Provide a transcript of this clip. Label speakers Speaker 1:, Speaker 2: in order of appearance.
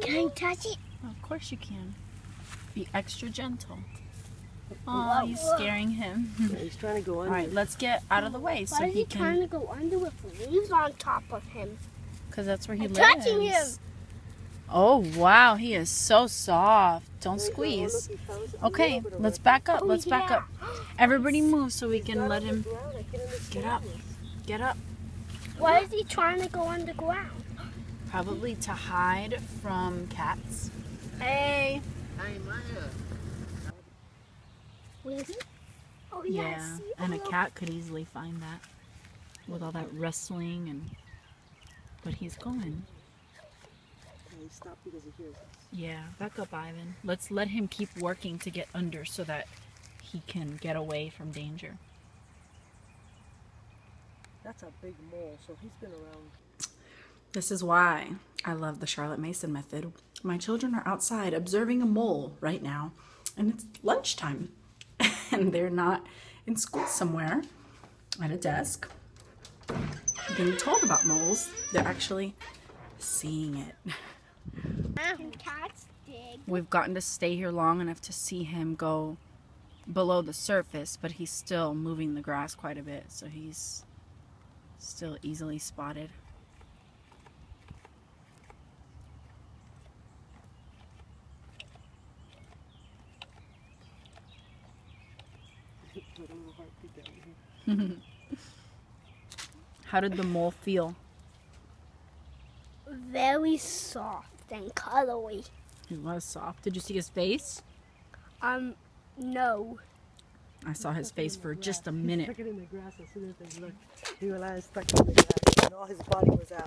Speaker 1: Can I touch it?
Speaker 2: Of course you can. Be extra gentle. Oh, you're scaring him.
Speaker 3: Yeah, he's trying to go under.
Speaker 2: All right, let's get out of the way so he can.
Speaker 1: Why is he trying to go under with leaves on top of him?
Speaker 2: Because that's where he lives.
Speaker 1: Touching him.
Speaker 2: Oh, wow. He is so soft. Don't squeeze. Okay, let's back up. Let's back up. Everybody move so we can let him get up. Get up.
Speaker 1: Why is he trying to go underground?
Speaker 2: Probably to hide from cats. Hey.
Speaker 3: Hey, Maya.
Speaker 1: Where is he? Oh,
Speaker 2: Yeah,
Speaker 1: yes.
Speaker 2: and a cat could easily find that with all that wrestling and. But he's going.
Speaker 3: He stopped because he hears us.
Speaker 2: Yeah, back up, Ivan. Let's let him keep working to get under so that he can get away from danger.
Speaker 3: That's a big mole, so he's been around.
Speaker 2: This is why I love the Charlotte Mason method. My children are outside observing a mole right now, and it's lunchtime, and they're not in school somewhere at a desk being told about moles. They're actually seeing it.
Speaker 1: Cats dig.
Speaker 2: We've gotten to stay here long enough to see him go below the surface, but he's still moving the grass quite a bit, so he's still easily spotted. How did the mole feel?
Speaker 1: Very soft and cuddly.
Speaker 2: He was soft. Did you see his face?
Speaker 1: No.
Speaker 2: I saw his face for just a minute.
Speaker 3: Stuck it in the grass as soon as they looked. He realized stuck it in the grass and all his body was out.